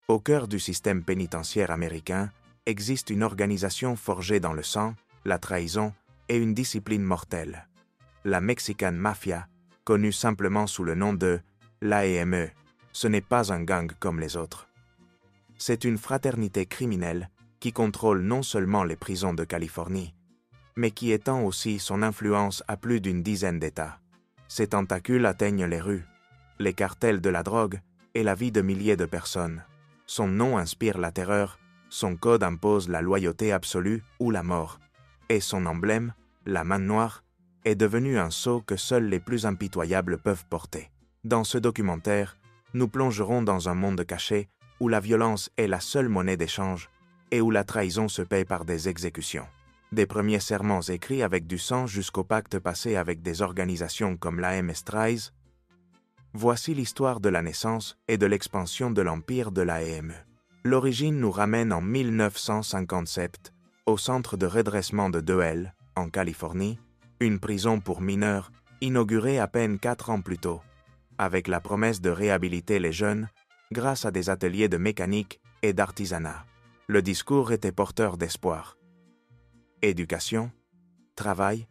Au cœur du système pénitentiaire américain existe une organisation forgée dans le sang, la trahison et une discipline mortelle. La Mexican Mafia, connue simplement sous le nom de l'AME, ce n'est pas un gang comme les autres. C'est une fraternité criminelle qui contrôle non seulement les prisons de Californie, mais qui étend aussi son influence à plus d'une dizaine d'États. Ses tentacules atteignent les rues, les cartels de la drogue et la vie de milliers de personnes. Son nom inspire la terreur, son code impose la loyauté absolue ou la mort, et son emblème, la main noire, est devenu un sceau que seuls les plus impitoyables peuvent porter. Dans ce documentaire, nous plongerons dans un monde caché où la violence est la seule monnaie d'échange et où la trahison se paie par des exécutions. Des premiers serments écrits avec du sang jusqu'au pacte passé avec des organisations comme l'AM Strais, voici l'histoire de la naissance et de l'expansion de l'empire de l'AME. L'origine nous ramène en 1957, au centre de redressement de Deuel, en Californie, une prison pour mineurs inaugurée à peine 4 ans plus tôt, avec la promesse de réhabiliter les jeunes grâce à des ateliers de mécanique et d'artisanat. Le discours était porteur d'espoir. Éducation, travail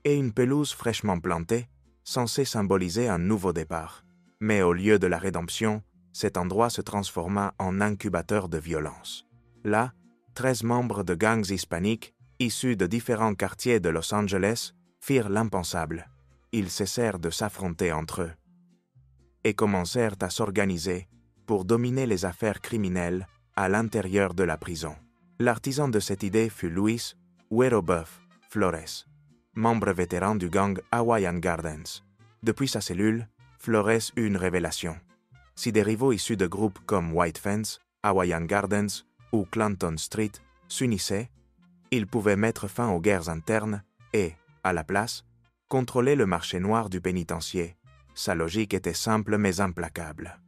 et une pelouse fraîchement plantée, censée symboliser un nouveau départ. Mais au lieu de la rédemption, cet endroit se transforma en incubateur de violence. Là, 13 membres de gangs hispaniques, issus de différents quartiers de Los Angeles, firent l'impensable. Ils cessèrent de s'affronter entre eux et commencèrent à s'organiser pour dominer les affaires criminelles à l'intérieur de la prison. L'artisan de cette idée fut Luis Güero Buff Flores, membre vétéran du gang Hawaiian Gardens. Depuis sa cellule, Flores eut une révélation. Si des rivaux issus de groupes comme White Fence, Hawaiian Gardens ou Clanton Street s'unissaient, ils pouvaient mettre fin aux guerres internes et, à la place, contrôler le marché noir du pénitencier. Sa logique était simple mais implacable.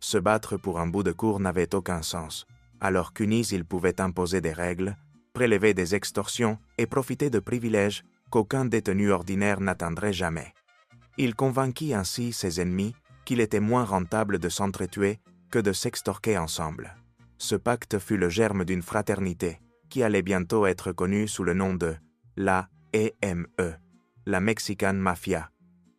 Se battre pour un bout de cour n'avait aucun sens, alors qu'unis ils pouvaient imposer des règles, prélever des extorsions et profiter de privilèges qu'aucun détenu ordinaire n'atteindrait jamais. Il convainquit ainsi ses ennemis qu'il était moins rentable de s'entretuer que de s'extorquer ensemble. Ce pacte fut le germe d'une fraternité qui allait bientôt être connue sous le nom de l'AME, la Mexican Mafia,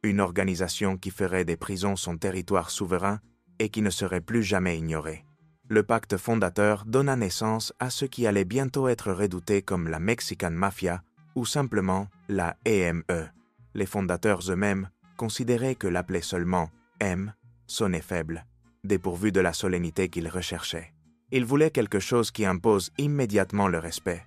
une organisation qui ferait des prisons son territoire souverain et qui ne serait plus jamais ignorée. Le pacte fondateur donna naissance à ce qui allait bientôt être redouté comme la Mexican Mafia ou simplement la AME. Les fondateurs eux-mêmes considéraient que l'appeler seulement M sonnait faible, dépourvu de la solennité qu'ils recherchaient. Ils voulaient quelque chose qui impose immédiatement le respect,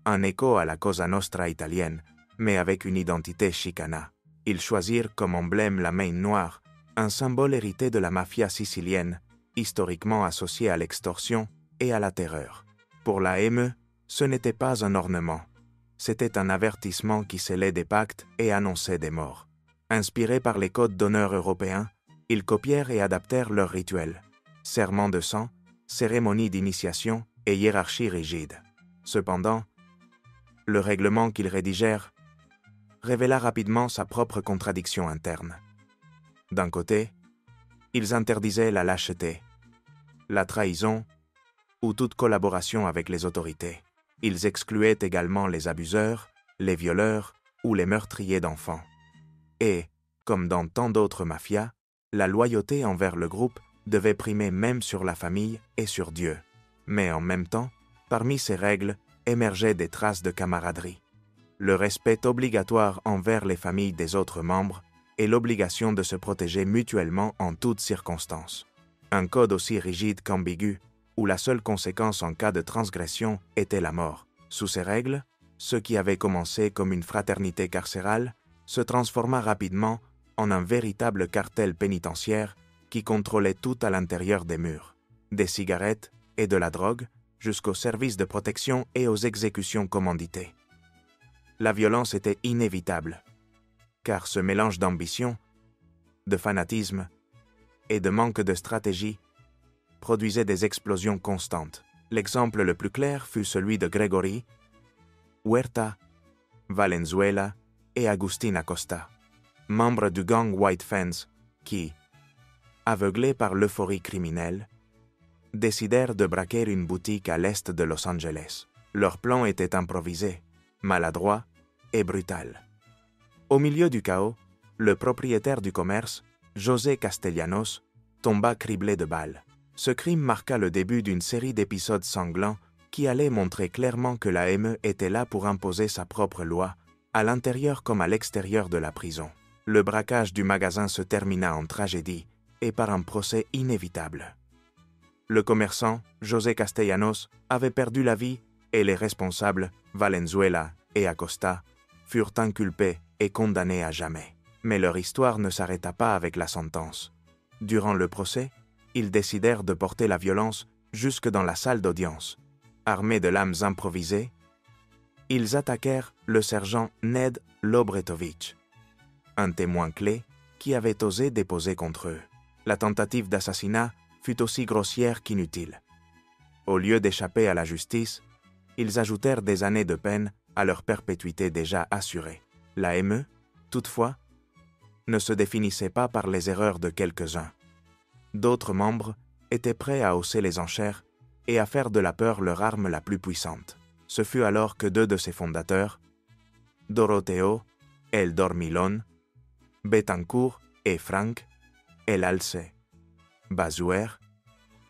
un écho à la Cosa Nostra italienne, mais avec une identité chicana. Ils choisirent comme emblème la main noire, un symbole hérité de la mafia sicilienne, historiquement associé à l'extorsion et à la terreur. Pour la AME, ce n'était pas un ornement. C'était un avertissement qui scellait des pactes et annonçait des morts. Inspirés par les codes d'honneur européens, ils copièrent et adaptèrent leurs rituels. Serment de sang, cérémonie d'initiation et hiérarchie rigide. Cependant, le règlement qu'ils rédigèrent révéla rapidement sa propre contradiction interne. D'un côté, ils interdisaient la lâcheté, la trahison ou toute collaboration avec les autorités. Ils excluaient également les abuseurs, les violeurs ou les meurtriers d'enfants. Et, comme dans tant d'autres mafias, la loyauté envers le groupe devait primer même sur la famille et sur Dieu. Mais en même temps, parmi ces règles émergeaient des traces de camaraderie. Le respect obligatoire envers les familles des autres membres et l'obligation de se protéger mutuellement en toutes circonstances. Un code aussi rigide qu'ambigu, où la seule conséquence en cas de transgression était la mort. Sous ces règles, ce qui avait commencé comme une fraternité carcérale se transforma rapidement en un véritable cartel pénitentiaire qui contrôlait tout à l'intérieur des murs, des cigarettes et de la drogue jusqu'aux services de protection et aux exécutions commanditées. La violence était inévitable, car ce mélange d'ambition, de fanatisme et de manque de stratégie produisait des explosions constantes. L'exemple le plus clair fut celui de Gregory, Huerta, Valenzuela et Agustín Acosta, membres du gang White Fence qui, aveuglés par l'euphorie criminelle, décidèrent de braquer une boutique à l'est de Los Angeles. Leur plan était improvisé, maladroit et brutal. Au milieu du chaos, le propriétaire du commerce, José Castellanos, tomba criblé de balles. Ce crime marqua le début d'une série d'épisodes sanglants qui allaient montrer clairement que l'AME était là pour imposer sa propre loi, à l'intérieur comme à l'extérieur de la prison. Le braquage du magasin se termina en tragédie et par un procès inévitable. Le commerçant, José Castellanos, avait perdu la vie et les responsables, Valenzuela et Acosta, furent inculpés et condamnés à jamais. Mais leur histoire ne s'arrêta pas avec la sentence. Durant le procès, ils décidèrent de porter la violence jusque dans la salle d'audience. Armés de lames improvisées, ils attaquèrent le sergent Ned Lobretovich, un témoin clé qui avait osé déposer contre eux. La tentative d'assassinat fut aussi grossière qu'inutile. Au lieu d'échapper à la justice, ils ajoutèrent des années de peine à leur perpétuité déjà assurée. L'AME, toutefois, ne se définissait pas par les erreurs de quelques-uns. D'autres membres étaient prêts à hausser les enchères et à faire de la peur leur arme la plus puissante. Ce fut alors que deux de ses fondateurs, Doroteo El Dormilón, Betancourt et Frank El Alce Bazuer,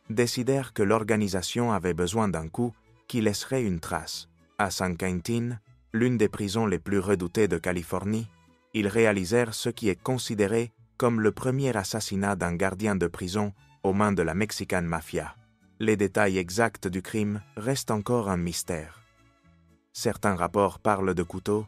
décidèrent que l'organisation avait besoin d'un coup qui laisserait une trace. À San Quentin, l'une des prisons les plus redoutées de Californie, ils réalisèrent ce qui est considéré comme le premier assassinat d'un gardien de prison aux mains de la Mexican Mafia. Les détails exacts du crime restent encore un mystère. Certains rapports parlent de couteaux,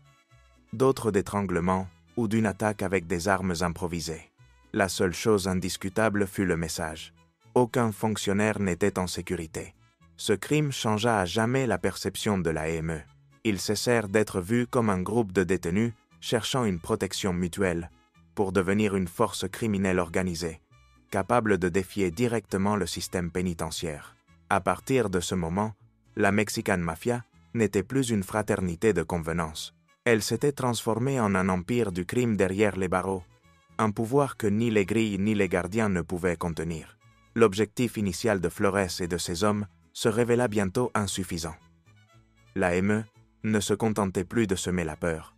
d'autres d'étranglement ou d'une attaque avec des armes improvisées. La seule chose indiscutable fut le message. Aucun fonctionnaire n'était en sécurité. Ce crime changea à jamais la perception de l'AME. Ils cessèrent d'être vus comme un groupe de détenus cherchant une protection mutuelle pour devenir une force criminelle organisée, capable de défier directement le système pénitentiaire. À partir de ce moment, la Mexican Mafia n'était plus une fraternité de convenance. Elle s'était transformée en un empire du crime derrière les barreaux, un pouvoir que ni les grilles ni les gardiens ne pouvaient contenir. L'objectif initial de Flores et de ses hommes se révéla bientôt insuffisant. L'AME ne se contentait plus de semer la peur.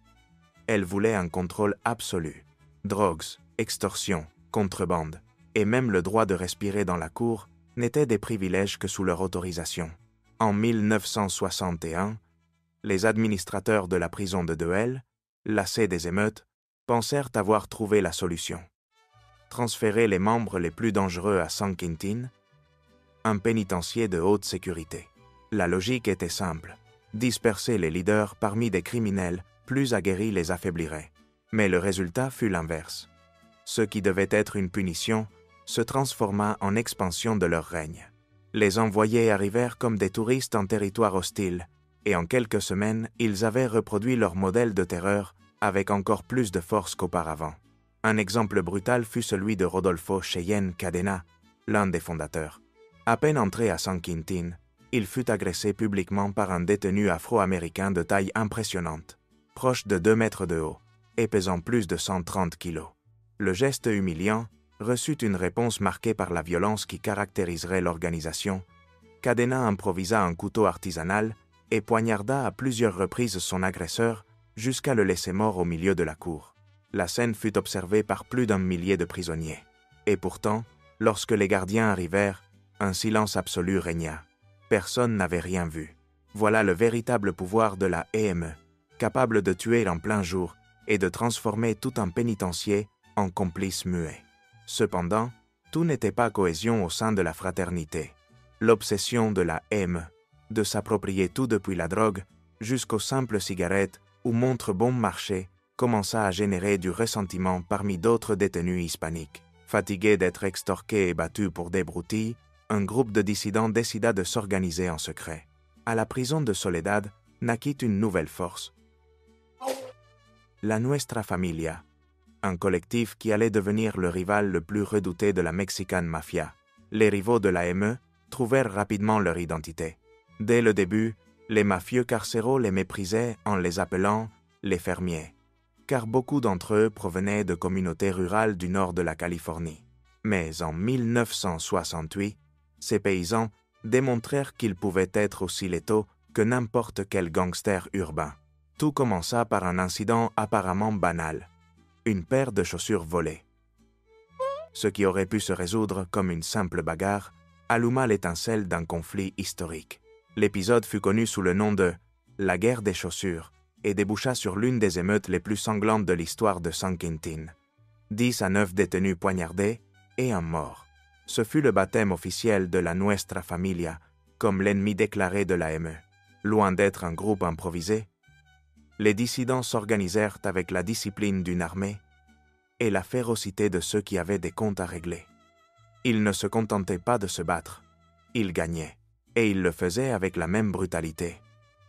Elle voulait un contrôle absolu. Drogues, extorsion, contrebande, et même le droit de respirer dans la cour n'étaient des privilèges que sous leur autorisation. En 1961, les administrateurs de la prison de Deuel, lassés des émeutes, pensèrent avoir trouvé la solution. Transférer les membres les plus dangereux à San Quentin, un pénitencier de haute sécurité. La logique était simple. Disperser les leaders parmi des criminels plus aguerris les affaiblirait. Mais le résultat fut l'inverse. Ce qui devait être une punition se transforma en expansion de leur règne. Les envoyés arrivèrent comme des touristes en territoire hostile, et en quelques semaines, ils avaient reproduit leur modèle de terreur avec encore plus de force qu'auparavant. Un exemple brutal fut celui de Rodolfo Cheyenne Cadena, l'un des fondateurs. À peine entré à San Quentin, il fut agressé publiquement par un détenu afro-américain de taille impressionnante, proche de 2 mètres de haut et pesant plus de 130 kilos. Le geste humiliant reçut une réponse marquée par la violence qui caractériserait l'organisation. Cadena improvisa un couteau artisanal et poignarda à plusieurs reprises son agresseur jusqu'à le laisser mort au milieu de la cour. La scène fut observée par plus d'1 millier de prisonniers. Et pourtant, lorsque les gardiens arrivèrent, un silence absolu régna. Personne n'avait rien vu. Voilà le véritable pouvoir de la AME, capable de tuer en plein jour et de transformer tout un pénitencier en complice muet. Cependant, tout n'était pas cohésion au sein de la fraternité. L'obsession de la AME de s'approprier tout depuis la drogue jusqu'aux simples cigarettes ou montres bon marché commença à générer du ressentiment parmi d'autres détenus hispaniques. Fatigués d'être extorqués et battus pour des broutilles, un groupe de dissidents décida de s'organiser en secret. À la prison de Soledad naquit une nouvelle force. La Nuestra Familia, un collectif qui allait devenir le rival le plus redouté de la Mexican Mafia. Les rivaux de l'AME trouvèrent rapidement leur identité. Dès le début, les mafieux carcéraux les méprisaient en les appelant « les fermiers », car beaucoup d'entre eux provenaient de communautés rurales du nord de la Californie. Mais en 1968, Ces paysans démontrèrent qu'ils pouvaient être aussi létaux que n'importe quel gangster urbain. Tout commença par un incident apparemment banal, une paire de chaussures volées. Ce qui aurait pu se résoudre comme une simple bagarre alluma l'étincelle d'un conflit historique. L'épisode fut connu sous le nom de « La guerre des chaussures » et déboucha sur l'une des émeutes les plus sanglantes de l'histoire de San Quintín. 10 à 9 détenus poignardés et un mort. Ce fut le baptême officiel de la Nuestra Familia, comme l'ennemi déclaré de l'AME. Loin d'être un groupe improvisé, les dissidents s'organisèrent avec la discipline d'une armée et la férocité de ceux qui avaient des comptes à régler. Ils ne se contentaient pas de se battre, ils gagnaient, et ils le faisaient avec la même brutalité,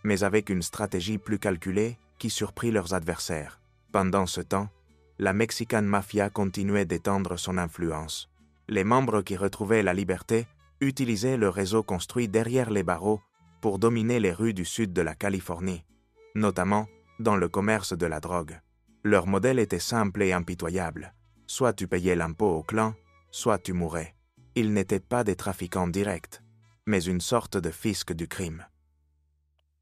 mais avec une stratégie plus calculée qui surprit leurs adversaires. Pendant ce temps, la Mexican Mafia continuait d'étendre son influence. Les membres qui retrouvaient la liberté utilisaient le réseau construit derrière les barreaux pour dominer les rues du sud de la Californie, notamment dans le commerce de la drogue. Leur modèle était simple et impitoyable. Soit tu payais l'impôt au clan, soit tu mourais. Ils n'étaient pas des trafiquants directs, mais une sorte de fisc du crime.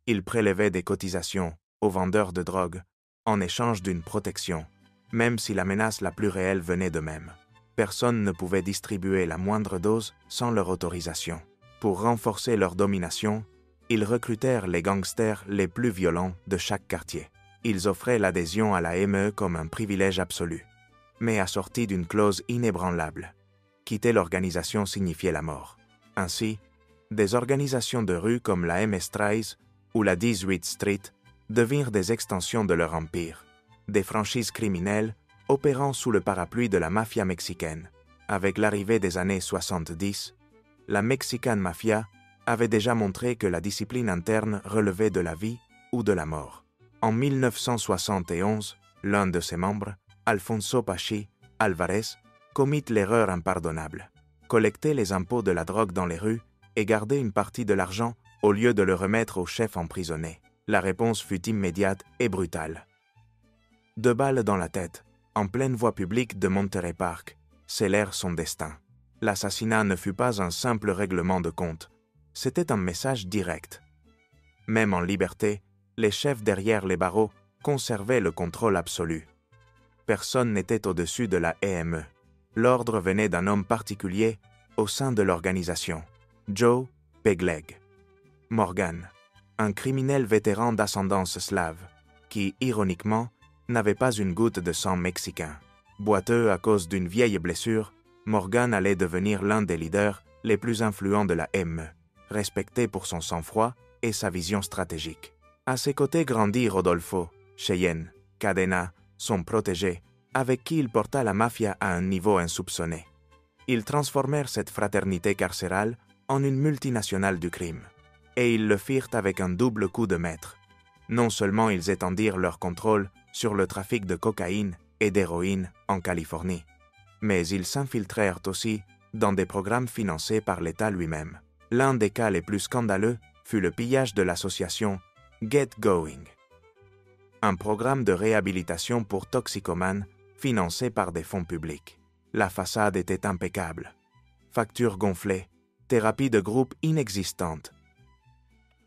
Ils prélevaient des cotisations aux vendeurs de drogue en échange d'une protection, même si la menace la plus réelle venait d'eux-mêmes. Personne ne pouvait distribuer la moindre dose sans leur autorisation. Pour renforcer leur domination, ils recrutèrent les gangsters les plus violents de chaque quartier. Ils offraient l'adhésion à la ME comme un privilège absolu, mais assorti d'une clause inébranlable. Quitter l'organisation signifiait la mort. Ainsi, des organisations de rue comme la MS Strays ou la 18th Street devinrent des extensions de leur empire, des franchises criminelles opérant sous le parapluie de la mafia mexicaine. Avec l'arrivée des années 70, la Mexican Mafia avait déjà montré que la discipline interne relevait de la vie ou de la mort. En 1971, l'un de ses membres, Alfonso Pachi Alvarez, commit l'erreur impardonnable: collecter les impôts de la drogue dans les rues et garder une partie de l'argent au lieu de le remettre au chef emprisonné. La réponse fut immédiate et brutale. 2 balles dans la tête, en pleine voie publique de Monterey Park, scellèrent son destin. L'assassinat ne fut pas un simple règlement de compte, c'était un message direct. Même en liberté, les chefs derrière les barreaux conservaient le contrôle absolu. Personne n'était au-dessus de la EME. L'ordre venait d'un homme particulier au sein de l'organisation, Joe Pegleg. Morgan, un criminel vétéran d'ascendance slave, qui, ironiquement, n'avait pas une goutte de sang mexicain. Boiteux à cause d'une vieille blessure, Morgan allait devenir l'un des leaders les plus influents de la ME, respecté pour son sang-froid et sa vision stratégique. À ses côtés grandit Rodolfo, Cheyenne, Cadena, son protégé, avec qui il porta la mafia à un niveau insoupçonné. Ils transformèrent cette fraternité carcérale en une multinationale du crime. Et ils le firent avec un double coup de maître. Non seulement ils étendirent leur contrôle sur le trafic de cocaïne et d'héroïne en Californie, mais ils s'infiltrèrent aussi dans des programmes financés par l'État lui-même. L'un des cas les plus scandaleux fut le pillage de l'association Get Going, un programme de réhabilitation pour toxicomanes financé par des fonds publics. La façade était impeccable. Factures gonflées, thérapie de groupe inexistante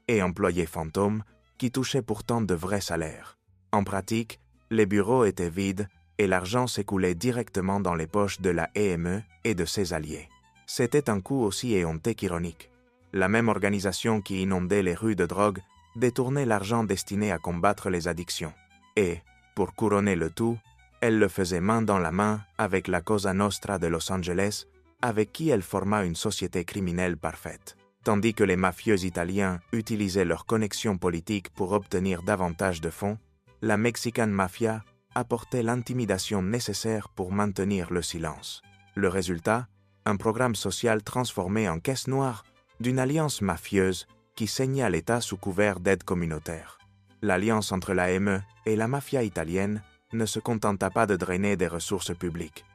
et employés fantômes qui touchaient pourtant de vrais salaires. En pratique, les bureaux étaient vides et l'argent s'écoulait directement dans les poches de la EME et de ses alliés. C'était un coup aussi éhonté qu'ironique. La même organisation qui inondait les rues de drogue détournait l'argent destiné à combattre les addictions. Et, pour couronner le tout, elle le faisait main dans la main avec la Cosa Nostra de Los Angeles, avec qui elle forma une société criminelle parfaite. Tandis que les mafieux italiens utilisaient leurs connexions politiques pour obtenir davantage de fonds, la Mexican Mafia apportait l'intimidation nécessaire pour maintenir le silence. Le résultat, un programme social transformé en caisse noire d'une alliance mafieuse qui saignait à l'État sous couvert d'aide communautaire. L'alliance entre la ME et la mafia italienne ne se contenta pas de drainer des ressources publiques.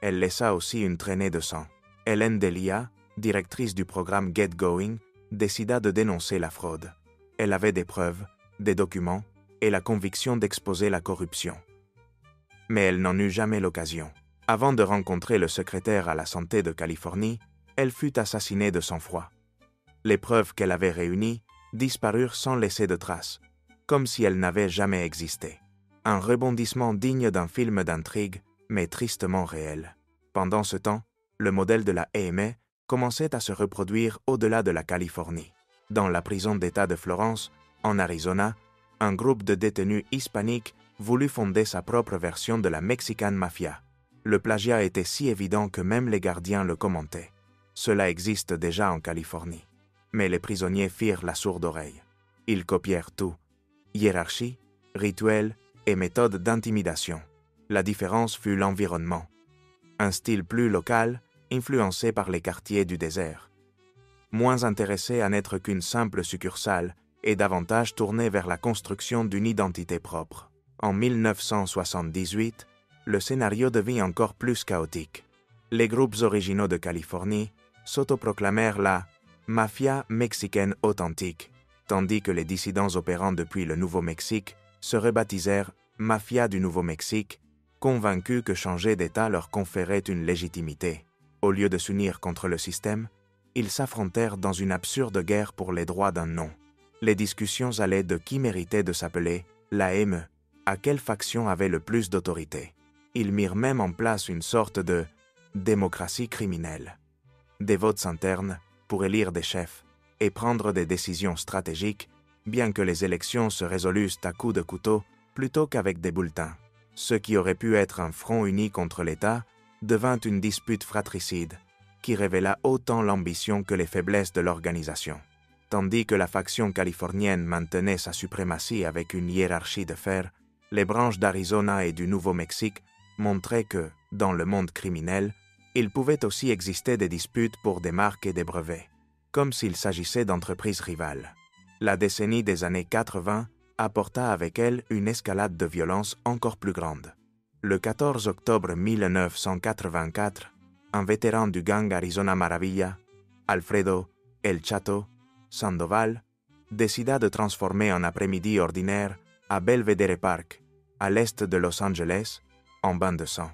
Elle laissa aussi une traînée de sang. Hélène Delia, directrice du programme Get Going, décida de dénoncer la fraude. Elle avait des preuves, des documents et la conviction d'exposer la corruption. Mais elle n'en eut jamais l'occasion. Avant de rencontrer le secrétaire à la santé de Californie, elle fut assassinée de sang-froid. Les preuves qu'elle avait réunies disparurent sans laisser de traces, comme si elles n'avaient jamais existé. Un rebondissement digne d'un film d'intrigue, mais tristement réel. Pendant ce temps, le modèle de la AME commençait à se reproduire au-delà de la Californie. Dans la prison d'État de Florence, en Arizona, un groupe de détenus hispaniques voulut fonder sa propre version de la Mexican Mafia. Le plagiat était si évident que même les gardiens le commentaient. Cela existe déjà en Californie. Mais les prisonniers firent la sourde oreille. Ils copièrent tout. Hiérarchie, rituels et méthodes d'intimidation. La différence fut l'environnement. Un style plus local, influencé par les quartiers du désert. Moins intéressé à n'être qu'une simple succursale et davantage tourné vers la construction d'une identité propre. En 1978, le scénario devint encore plus chaotique. Les groupes originaux de Californie s'autoproclamèrent la « mafia mexicaine authentique », tandis que les dissidents opérant depuis le Nouveau-Mexique se rebaptisèrent « mafia du Nouveau-Mexique », convaincus que changer d'État leur conférait une légitimité. Au lieu de s'unir contre le système, ils s'affrontèrent dans une absurde guerre pour les droits d'un nom. Les discussions allaient de qui méritait de s'appeler l'AME, à quelle faction avait le plus d'autorité. Ils mirent même en place une sorte de démocratie criminelle. Des votes internes pour élire des chefs et prendre des décisions stratégiques, bien que les élections se résolussent à coups de couteau plutôt qu'avec des bulletins. Ce qui aurait pu être un front uni contre l'État devint une dispute fratricide qui révéla autant l'ambition que les faiblesses de l'organisation. Tandis que la faction californienne maintenait sa suprématie avec une hiérarchie de fer, les branches d'Arizona et du Nouveau-Mexique montraient que, dans le monde criminel, il pouvait aussi exister des disputes pour des marques et des brevets, comme s'il s'agissait d'entreprises rivales. La décennie des années 80 apporta avec elle une escalade de violence encore plus grande. Le 14 octobre 1984, un vétéran du gang Arizona Maravilla, Alfredo El Chato Sandoval, décida de transformer un après-midi ordinaire à Belvedere Park, à l'est de Los Angeles, en bain de sang.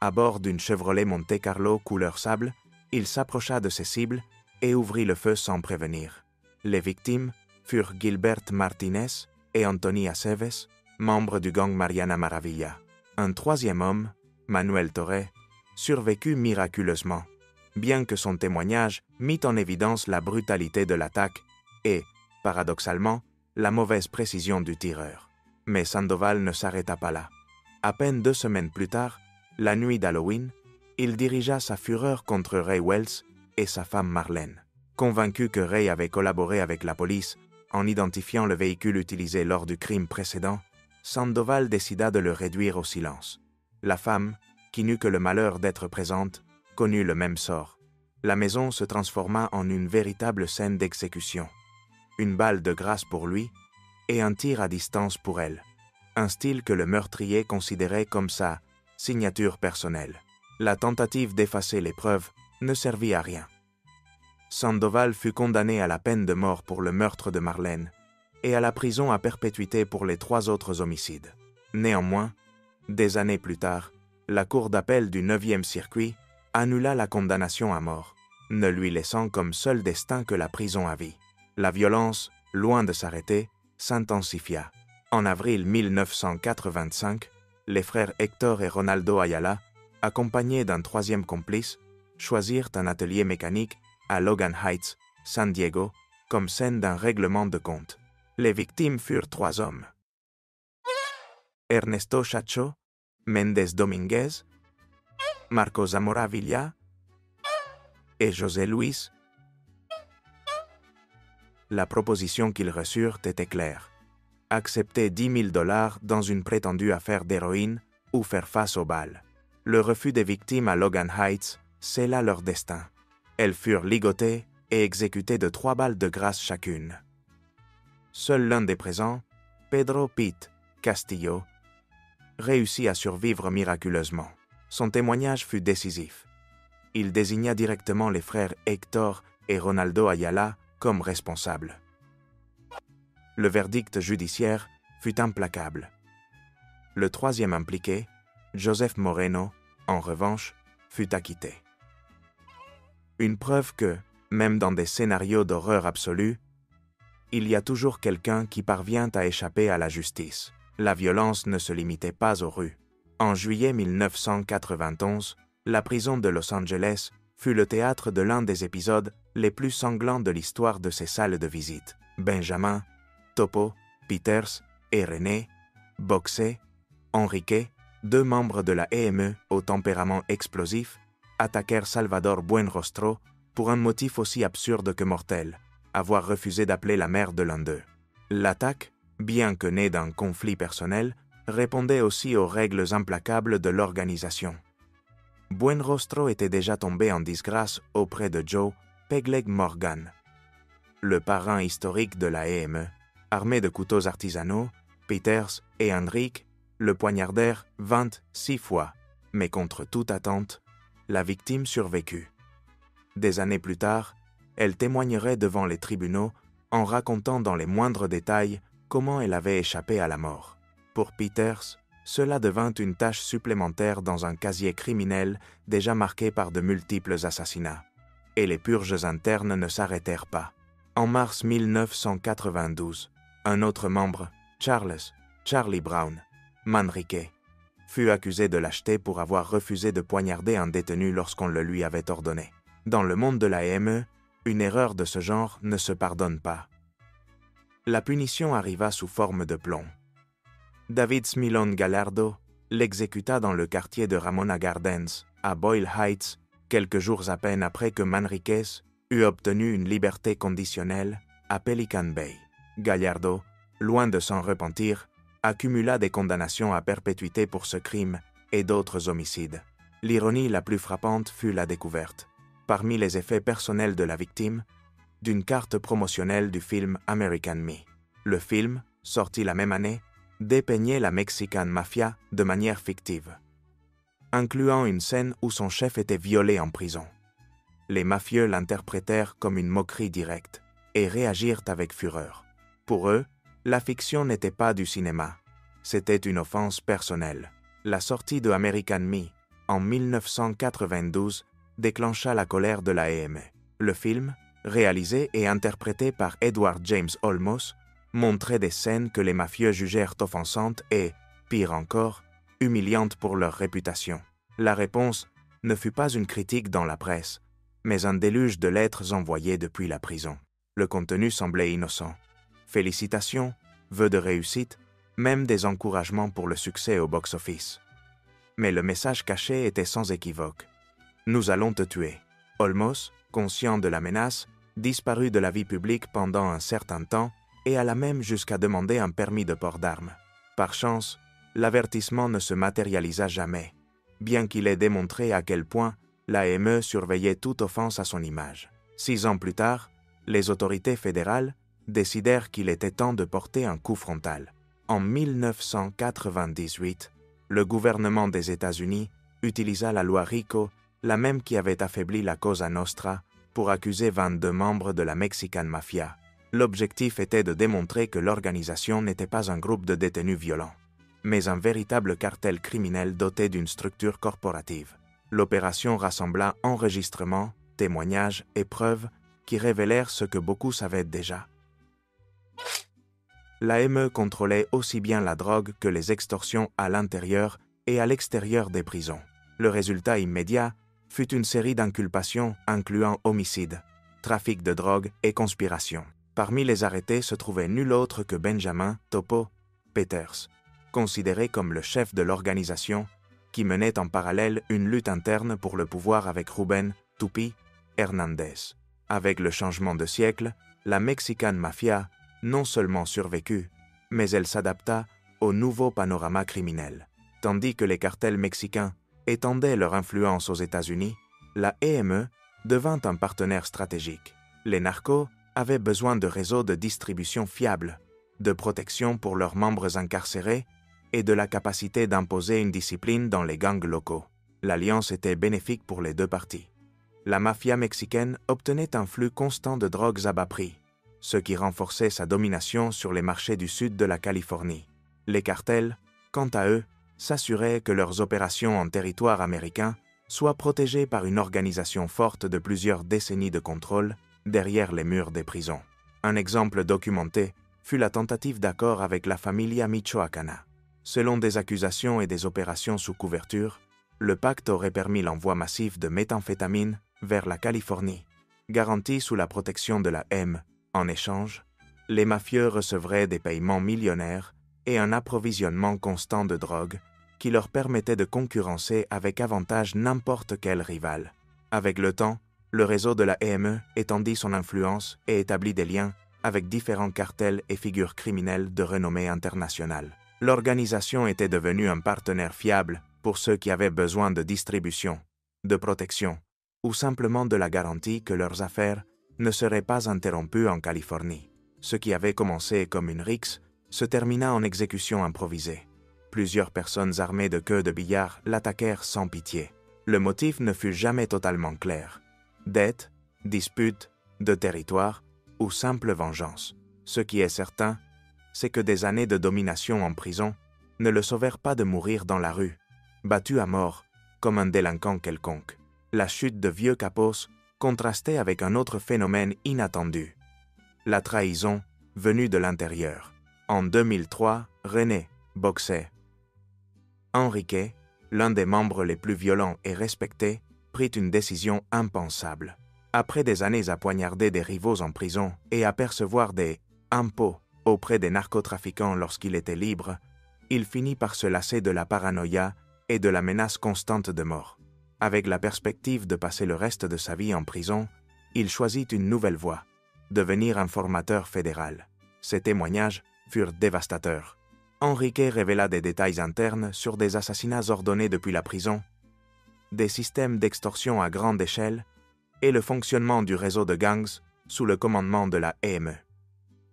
À bord d'une Chevrolet Monte Carlo couleur sable, il s'approcha de ses cibles et ouvrit le feu sans prévenir. Les victimes furent Gilbert Martinez et Anthony Aceves, membres du gang Mariana Maravilla. Un troisième homme, Manuel Torre, survécut miraculeusement, bien que son témoignage mit en évidence la brutalité de l'attaque et, paradoxalement, la mauvaise précision du tireur. Mais Sandoval ne s'arrêta pas là. À peine 2 semaines plus tard, la nuit d'Halloween, il dirigea sa fureur contre Ray Wells et sa femme Marlène. Convaincu que Ray avait collaboré avec la police en identifiant le véhicule utilisé lors du crime précédent, Sandoval décida de le réduire au silence. La femme, qui n'eut que le malheur d'être présente, connut le même sort. La maison se transforma en une véritable scène d'exécution. Une balle de grâce pour lui et un tir à distance pour elle. Un style que le meurtrier considérait comme sa signature personnelle. La tentative d'effacer les preuves ne servit à rien. Sandoval fut condamné à la peine de mort pour le meurtre de Marlène et à la prison à perpétuité pour les 3 autres homicides. Néanmoins, des années plus tard, la cour d'appel du 9e circuit annula la condamnation à mort, ne lui laissant comme seul destin que la prison à vie. La violence, loin de s'arrêter, s'intensifia. En avril 1985, les frères Héctor et Ronaldo Ayala, accompagnés d'un 3e complice, choisirent un atelier mécanique à Logan Heights, San Diego, comme scène d'un règlement de compte. Les victimes furent 3 hommes. Ernesto Chacho, Méndez Domínguez, Marco Zamora Villa et José Luis. La proposition qu'ils reçurent était claire. Accepter $10,000 dans une prétendue affaire d'héroïne ou faire face aux balles. Le refus des victimes à Logan Heights scella leur destin. Elles furent ligotées et exécutées de 3 balles de grâce chacune. Seul l'un des présents, Pedro Pete Castillo, réussit à survivre miraculeusement. Son témoignage fut décisif. Il désigna directement les frères Héctor et Ronaldo Ayala comme responsables. Le verdict judiciaire fut implacable. Le 3e impliqué, Joseph Moreno, en revanche, fut acquitté. Une preuve que, même dans des scénarios d'horreur absolue, il y a toujours quelqu'un qui parvient à échapper à la justice. La violence ne se limitait pas aux rues. En juillet 1991, la prison de Los Angeles fut le théâtre de l'un des épisodes les plus sanglants de l'histoire de ces salles de visite. Benjamin, Topo, Peters et René Boxé, Enrique, 2 membres de la EME au tempérament explosif, attaquèrent Salvador Buenrostro pour un motif aussi absurde que mortel, avoir refusé d'appeler la mère de l'un d'eux. L'attaque, bien que née d'un conflit personnel, répondait aussi aux règles implacables de l'organisation. Buenrostro était déjà tombé en disgrâce auprès de Joe Pegleg Morgan, le parrain historique de la EME. Armés de couteaux artisanaux, Peters et Henrik le poignardèrent 26 fois, mais contre toute attente, la victime survécut. Des années plus tard, elle témoignerait devant les tribunaux en racontant dans les moindres détails comment elle avait échappé à la mort. Pour Peters, cela devint une tâche supplémentaire dans un casier criminel déjà marqué par de multiples assassinats. Et les purges internes ne s'arrêtèrent pas. En mars 1992, un autre membre, Charlie Brown, Manrique, fut accusé de lâcheté pour avoir refusé de poignarder un détenu lorsqu'on le lui avait ordonné. Dans le monde de la EME, une erreur de ce genre ne se pardonne pas. La punition arriva sous forme de plomb. David Smilon Gallardo l'exécuta dans le quartier de Ramona Gardens, à Boyle Heights, quelques jours à peine après que Manriquez eut obtenu une liberté conditionnelle à Pelican Bay. Gallardo, loin de s'en repentir, accumula des condamnations à perpétuité pour ce crime et d'autres homicides. L'ironie la plus frappante fut la découverte, parmi les effets personnels de la victime, d'une carte promotionnelle du film American Me. Le film, sorti la même année, dépeignait la Mexican Mafia de manière fictive, incluant une scène où son chef était violé en prison. Les mafieux l'interprétèrent comme une moquerie directe et réagirent avec fureur. Pour eux, la fiction n'était pas du cinéma, c'était une offense personnelle. La sortie de American Me, en 1992, déclencha la colère de la EME. Le film, réalisé et interprété par Edward James Olmos, montrait des scènes que les mafieux jugèrent offensantes et, pire encore, humiliantes pour leur réputation. La réponse ne fut pas une critique dans la presse, mais un déluge de lettres envoyées depuis la prison. Le contenu semblait innocent. Félicitations, vœux de réussite, même des encouragements pour le succès au box-office. Mais le message caché était sans équivoque. « Nous allons te tuer ». Olmos, conscient de la menace, disparut de la vie publique pendant un certain temps et alla même jusqu'à demander un permis de port d'armes. Par chance, l'avertissement ne se matérialisa jamais, bien qu'il ait démontré à quel point la EME surveillait toute offense à son image. 6 ans plus tard, les autorités fédérales décidèrent qu'il était temps de porter un coup frontal. En 1998, le gouvernement des États-Unis utilisa la loi RICO, la même qui avait affaibli la Cosa Nostra, pour accuser 22 membres de la Mexican Mafia. L'objectif était de démontrer que l'organisation n'était pas un groupe de détenus violents, mais un véritable cartel criminel doté d'une structure corporative. L'opération rassembla enregistrements, témoignages et preuves qui révélèrent ce que beaucoup savaient déjà. L'AME contrôlait aussi bien la drogue que les extorsions à l'intérieur et à l'extérieur des prisons. Le résultat immédiat fut une série d'inculpations incluant homicide, trafic de drogue et conspiration. Parmi les arrêtés se trouvait nul autre que Benjamin Topo Peters, considéré comme le chef de l'organisation, qui menait en parallèle une lutte interne pour le pouvoir avec Ruben Tupi Hernandez. Avec le changement de siècle, la Mexican Mafia non seulement survécut, mais elle s'adapta au nouveau panorama criminel. Tandis que les cartels mexicains étendaient leur influence aux États-Unis, la EME devint un partenaire stratégique. Les narcos avaient besoin de réseaux de distribution fiables, de protection pour leurs membres incarcérés et de la capacité d'imposer une discipline dans les gangs locaux. L'alliance était bénéfique pour les deux parties. La mafia mexicaine obtenait un flux constant de drogues à bas prix, ce qui renforçait sa domination sur les marchés du sud de la Californie. Les cartels, quant à eux, s'assuraient que leurs opérations en territoire américain soit protégés par une organisation forte de plusieurs décennies de contrôle derrière les murs des prisons. Un exemple documenté fut la tentative d'accord avec la Familia Michoacana. Selon des accusations et des opérations sous couverture, le pacte aurait permis l'envoi massif de méthamphétamine vers la Californie. Garantie sous la protection de la M. En échange, les mafieux recevraient des paiements millionnaires et un approvisionnement constant de drogue qui leur permettait de concurrencer avec avantage n'importe quel rival. Avec le temps, le réseau de la EME étendit son influence et établit des liens avec différents cartels et figures criminelles de renommée internationale. L'organisation était devenue un partenaire fiable pour ceux qui avaient besoin de distribution, de protection, ou simplement de la garantie que leurs affaires ne seraient pas interrompues en Californie. Ce qui avait commencé comme une rixe se termina en exécution improvisée. Plusieurs personnes armées de queues de billard l'attaquèrent sans pitié. Le motif ne fut jamais totalement clair. Dette, dispute, de territoire ou simple vengeance. Ce qui est certain, c'est que des années de domination en prison ne le sauvèrent pas de mourir dans la rue, battu à mort comme un délinquant quelconque. La chute de vieux Capos contrastait avec un autre phénomène inattendu. La trahison venue de l'intérieur. En 2003, René boxait. Enrique, l'un des membres les plus violents et respectés, prit une décision impensable. Après des années à poignarder des rivaux en prison et à percevoir des impôts auprès des narcotrafiquants lorsqu'il était libre, il finit par se lasser de la paranoïa et de la menace constante de mort. Avec la perspective de passer le reste de sa vie en prison, il choisit une nouvelle voie, devenir un formateur fédéral. Ses témoignages furent dévastateurs. Enrique révéla des détails internes sur des assassinats ordonnés depuis la prison, des systèmes d'extorsion à grande échelle et le fonctionnement du réseau de gangs sous le commandement de la EME.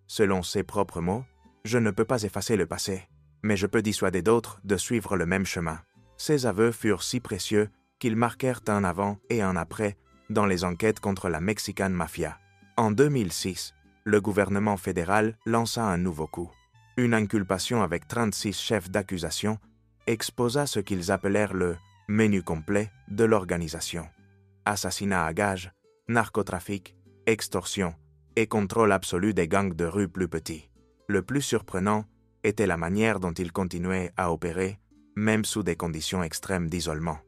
Selon ses propres mots, « Je ne peux pas effacer le passé, mais je peux dissuader d'autres de suivre le même chemin. » Ces aveux furent si précieux qu'ils marquèrent un avant et un après dans les enquêtes contre la Mexican Mafia. En 2006, le gouvernement fédéral lança un nouveau coup. Une inculpation avec 36 chefs d'accusation exposa ce qu'ils appelèrent le « menu complet » de l'organisation. Assassinat à gages, narcotrafic, extorsion et contrôle absolu des gangs de rue plus petits. Le plus surprenant était la manière dont ils continuaient à opérer, même sous des conditions extrêmes d'isolement.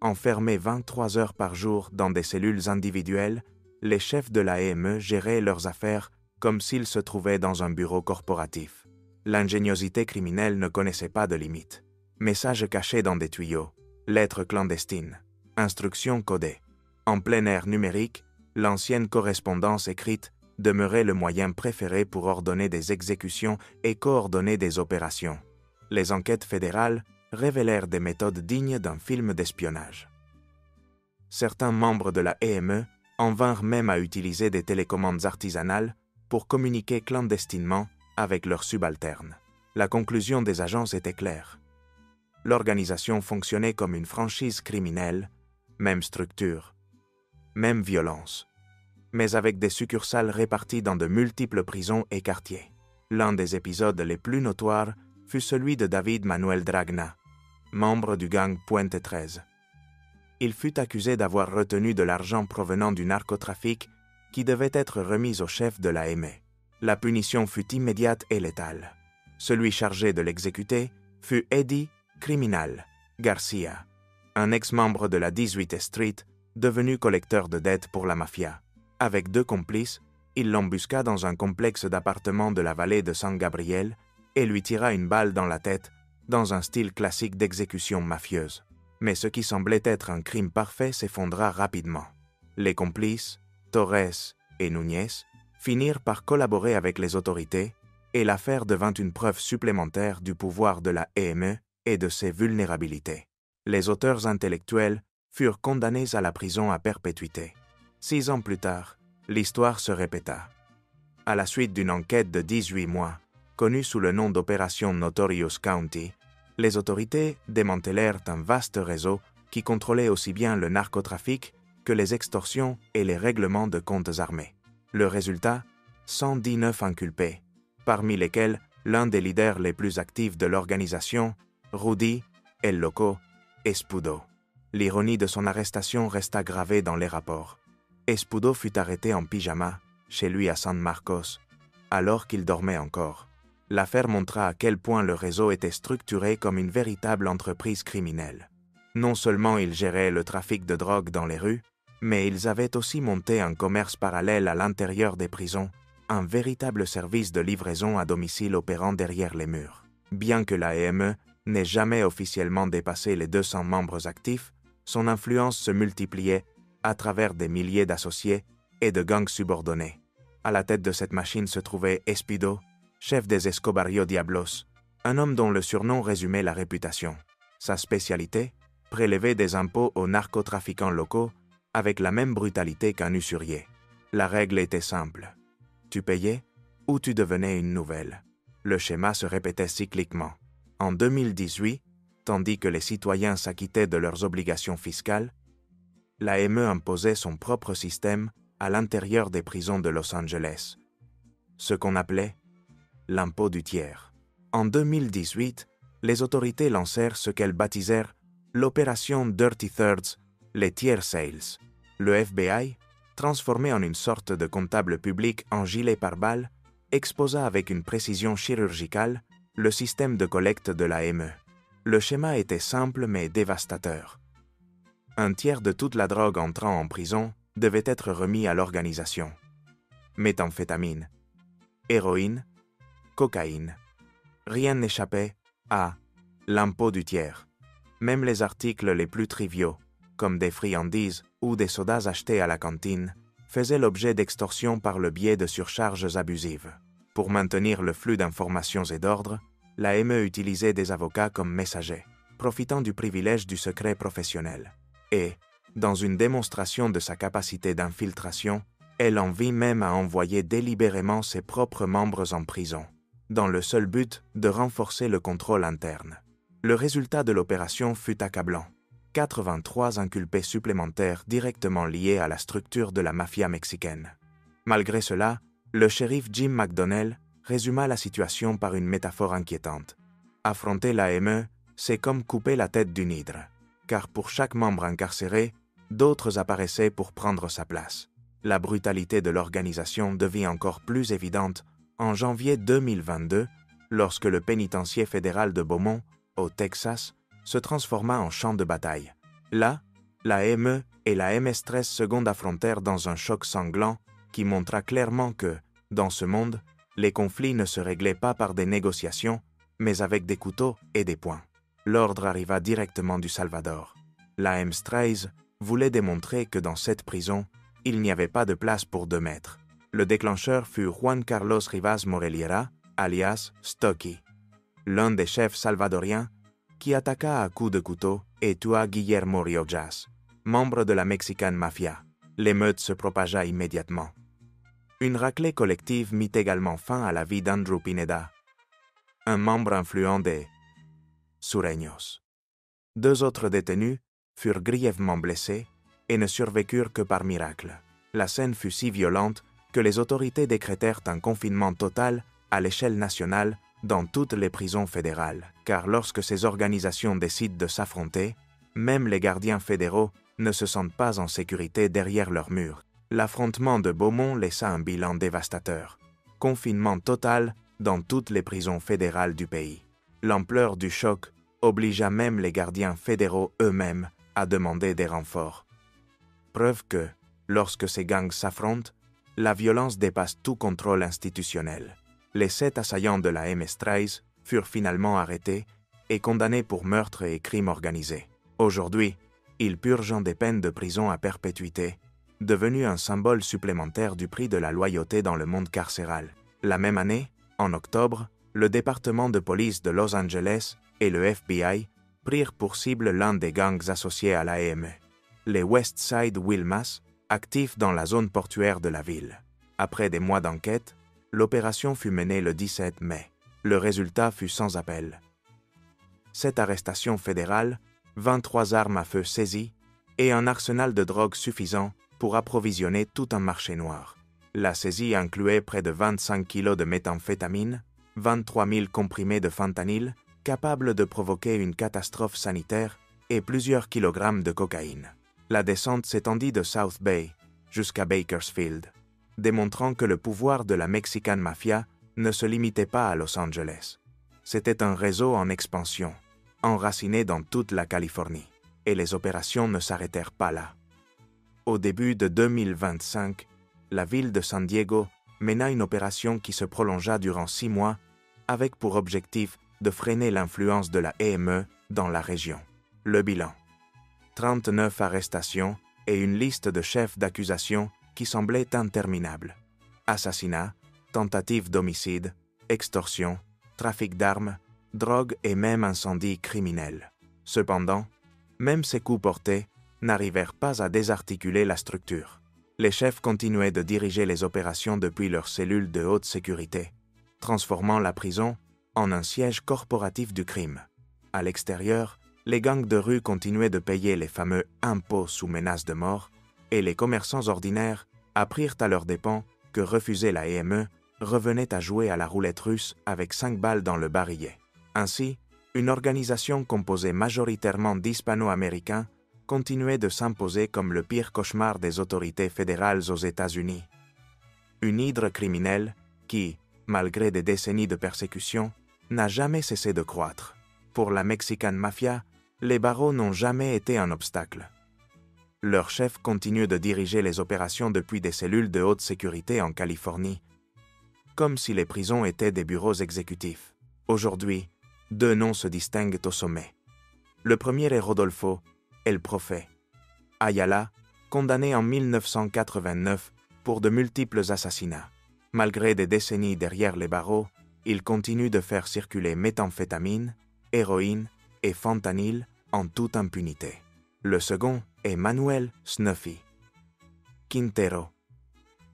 Enfermés 23 heures par jour dans des cellules individuelles, les chefs de la EME géraient leurs affaires comme s'ils se trouvaient dans un bureau corporatif. L'ingéniosité criminelle ne connaissait pas de limites. Messages cachés dans des tuyaux, lettres clandestines, instructions codées. En plein air numérique, l'ancienne correspondance écrite demeurait le moyen préféré pour ordonner des exécutions et coordonner des opérations. Les enquêtes fédérales révélèrent des méthodes dignes d'un film d'espionnage. Certains membres de la EME en vinrent même à utiliser des télécommandes artisanales pour communiquer clandestinement avec leurs subalternes. La conclusion des agences était claire. L'organisation fonctionnait comme une franchise criminelle, même structure, même violence, mais avec des succursales réparties dans de multiples prisons et quartiers. L'un des épisodes les plus notoires fut celui de David Manuel Dragna, membre du gang Puente 13. Il fut accusé d'avoir retenu de l'argent provenant du narcotrafic qui devait être remis au chef de la EME. La punition fut immédiate et létale. Celui chargé de l'exécuter fut Eddie Criminal Garcia, un ex-membre de la 18th Street devenu collecteur de dettes pour la mafia. Avec 2 complices, il l'embusqua dans un complexe d'appartements de la vallée de San Gabriel et lui tira une balle dans la tête dans un style classique d'exécution mafieuse. Mais ce qui semblait être un crime parfait s'effondra rapidement. Les complices, Torres et Núñez, finirent par collaborer avec les autorités et l'affaire devint une preuve supplémentaire du pouvoir de la EME et de ses vulnérabilités. Les auteurs intellectuels furent condamnés à la prison à perpétuité. 6 ans plus tard, l'histoire se répéta. À la suite d'une enquête de 18 mois, connue sous le nom d'Opération Notorious County, les autorités démantelèrent un vaste réseau qui contrôlait aussi bien le narcotrafic que les extorsions et les règlements de comptes armés. Le résultat, 119 inculpés, parmi lesquels l'un des leaders les plus actifs de l'organisation, Rudy El Loco Espudo. L'ironie de son arrestation resta gravée dans les rapports. Espudo fut arrêté en pyjama, chez lui à San Marcos, alors qu'il dormait encore. L'affaire montra à quel point le réseau était structuré comme une véritable entreprise criminelle. Non seulement ils géraient le trafic de drogue dans les rues, mais ils avaient aussi monté un commerce parallèle à l'intérieur des prisons, un véritable service de livraison à domicile opérant derrière les murs. Bien que l'AME n'ait jamais officiellement dépassé les 200 membres actifs, son influence se multipliait à travers des milliers d'associés et de gangs subordonnés. À la tête de cette machine se trouvait Espudo, chef des Escobario Diablos, un homme dont le surnom résumait la réputation. Sa spécialité, prélever des impôts aux narcotrafiquants locaux avec la même brutalité qu'un usurier. La règle était simple. Tu payais ou tu devenais une nouvelle. Le schéma se répétait cycliquement. En 2018, tandis que les citoyens s'acquittaient de leurs obligations fiscales, l'AME imposait son propre système à l'intérieur des prisons de Los Angeles, ce qu'on appelait l'impôt du tiers. En 2018, les autorités lancèrent ce qu'elles baptisèrent l'opération Dirty Thirds, les tiers sales. Le FBI, transformé en une sorte de comptable public en gilet pare-balles, exposa avec une précision chirurgicale le système de collecte de l'AME. Le schéma était simple mais dévastateur. Un tiers de toute la drogue entrant en prison devait être remis à l'organisation. Méthamphétamine, héroïne, cocaïne. Rien n'échappait à l'impôt du tiers. Même les articles les plus triviaux, comme des friandises ou des sodas achetés à la cantine, faisaient l'objet d'extorsions par le biais de surcharges abusives. Pour maintenir le flux d'informations et d'ordre, l'AME utilisait des avocats comme messagers, profitant du privilège du secret professionnel. Et, dans une démonstration de sa capacité d'infiltration, elle en vint même à envoyer délibérément ses propres membres en prison, dans le seul but de renforcer le contrôle interne. Le résultat de l'opération fut accablant. 83 inculpés supplémentaires directement liés à la structure de la mafia mexicaine. Malgré cela, le shérif Jim McDonnell résuma la situation par une métaphore inquiétante. Affronter l'AME, c'est comme couper la tête d'une hydre, car pour chaque membre incarcéré, d'autres apparaissaient pour prendre sa place. La brutalité de l'organisation devint encore plus évidente en janvier 2022, lorsque le pénitencier fédéral de Beaumont, au Texas, se transforma en champ de bataille. Là, l'AME et la MS-13 seconde affrontèrent dans un choc sanglant qui montra clairement que, dans ce monde, les conflits ne se réglaient pas par des négociations, mais avec des couteaux et des poings. L'ordre arriva directement du Salvador. La MS-13 voulait démontrer que dans cette prison, il n'y avait pas de place pour 2 maîtres. Le déclencheur fut Juan Carlos Rivas Moreliera, alias Stocky, l'un des chefs salvadoriens qui attaqua à coups de couteau et tua Guillermo Riojas, membre de la Mexican Mafia. L'émeute se propagea immédiatement. Une raclée collective mit également fin à la vie d'Andrew Pineda, un membre influent des Sureños. 2 autres détenus furent grièvement blessés et ne survécurent que par miracle. La scène fut si violente que les autorités décrétèrent un confinement total à l'échelle nationale dans toutes les prisons fédérales, car lorsque ces organisations décident de s'affronter, même les gardiens fédéraux ne se sentent pas en sécurité derrière leurs murs. L'affrontement de Beaumont laissa un bilan dévastateur. Confinement total dans toutes les prisons fédérales du pays. L'ampleur du choc obligea même les gardiens fédéraux eux-mêmes à demander des renforts. Preuve que, lorsque ces gangs s'affrontent, la violence dépasse tout contrôle institutionnel. Les 7 assaillants de la MS-13 furent finalement arrêtés et condamnés pour meurtre et crimes organisés. Aujourd'hui, ils purgent des peines de prison à perpétuité, devenu un symbole supplémentaire du prix de la loyauté dans le monde carcéral. La même année, en octobre, le département de police de Los Angeles et le FBI prirent pour cible l'un des gangs associés à l'AME, les West Side Wilmas, actifs dans la zone portuaire de la ville. Après des mois d'enquête, l'opération fut menée le 17 mai. Le résultat fut sans appel. 7 arrestations fédérales, 23 armes à feu saisies et un arsenal de drogue suffisant pour approvisionner tout un marché noir. La saisie incluait près de 25 kilos de méthamphétamine, 23 000 comprimés de fentanyl, capables de provoquer une catastrophe sanitaire et plusieurs kilogrammes de cocaïne. La descente s'étendit de South Bay jusqu'à Bakersfield, démontrant que le pouvoir de la Mexican Mafia ne se limitait pas à Los Angeles. C'était un réseau en expansion, enraciné dans toute la Californie, et les opérations ne s'arrêtèrent pas là. Au début de 2025, la ville de San Diego mena une opération qui se prolongea durant 6 mois, avec pour objectif de freiner l'influence de la EME dans la région. Le bilan: 39 arrestations et une liste de chefs d'accusation qui semblait interminable. Assassinats, tentatives d'homicide, extorsion, trafic d'armes, drogue et même incendie criminel. Cependant, même ces coups portés n'arrivèrent pas à désarticuler la structure. Les chefs continuaient de diriger les opérations depuis leurs cellules de haute sécurité, transformant la prison en un siège corporatif du crime. À l'extérieur, les gangs de rue continuaient de payer les fameux impôts sous menace de mort, et les commerçants ordinaires apprirent à leurs dépens que refuser la EME revenait à jouer à la roulette russe avec 5 balles dans le barillet. Ainsi, une organisation composée majoritairement d'Hispano-Américains continuait de s'imposer comme le pire cauchemar des autorités fédérales aux États-Unis. Une hydre criminelle qui, malgré des décennies de persécution, n'a jamais cessé de croître. Pour la Mexican Mafia, les barreaux n'ont jamais été un obstacle. Leur chef continue de diriger les opérations depuis des cellules de haute sécurité en Californie, comme si les prisons étaient des bureaux exécutifs. Aujourd'hui, 2 noms se distinguent au sommet. Le premier est Rodolfo El Profe Ayala, condamné en 1989 pour de multiples assassinats. Malgré des décennies derrière les barreaux, il continue de faire circuler méthamphétamine, héroïne et fentanyl en toute impunité. Le second est Manuel Snuffy Quintero,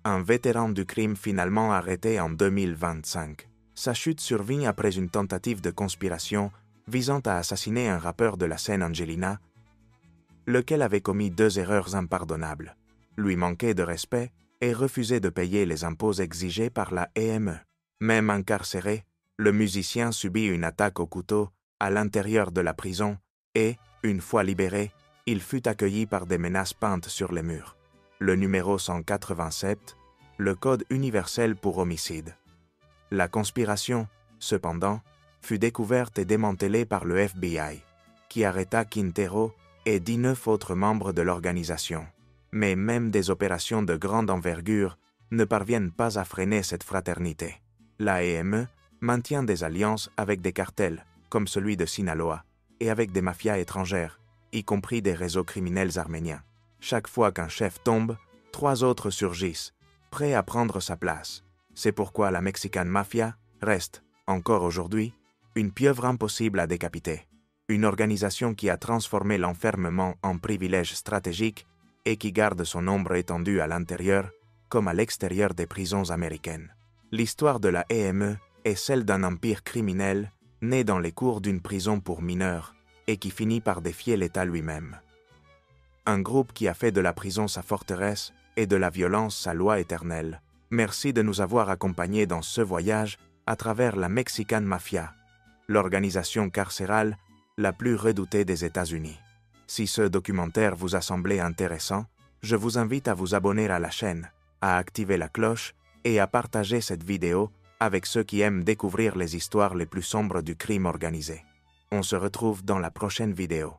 un vétéran du crime finalement arrêté en 2025. Sa chute survint après une tentative de conspiration visant à assassiner un rappeur de la scène Angelina, lequel avait commis 2 erreurs impardonnables, lui manquer de respect et refuser de payer les impôts exigés par la EME. Même incarcéré, le musicien subit une attaque au couteau à l'intérieur de la prison et, une fois libéré, il fut accueilli par des menaces peintes sur les murs. Le numéro 187, le code universel pour homicide. La conspiration, cependant, fut découverte et démantelée par le FBI, qui arrêta Quintero et 19 autres membres de l'organisation. Mais même des opérations de grande envergure ne parviennent pas à freiner cette fraternité. La EME maintient des alliances avec des cartels, comme celui de Sinaloa, et avec des mafias étrangères, y compris des réseaux criminels arméniens. Chaque fois qu'un chef tombe, 3 autres surgissent, prêts à prendre sa place. C'est pourquoi la Mexican Mafia reste, encore aujourd'hui, une pieuvre impossible à décapiter. Une organisation qui a transformé l'enfermement en privilège stratégique et qui garde son ombre étendue à l'intérieur comme à l'extérieur des prisons américaines. L'histoire de la EME est celle d'un empire criminel né dans les cours d'une prison pour mineurs et qui finit par défier l'État lui-même. Un groupe qui a fait de la prison sa forteresse et de la violence sa loi éternelle. Merci de nous avoir accompagnés dans ce voyage à travers la Mexican Mafia, l'organisation carcérale la plus redoutée des États-Unis. Si ce documentaire vous a semblé intéressant, je vous invite à vous abonner à la chaîne, à activer la cloche et à partager cette vidéo avec ceux qui aiment découvrir les histoires les plus sombres du crime organisé. On se retrouve dans la prochaine vidéo.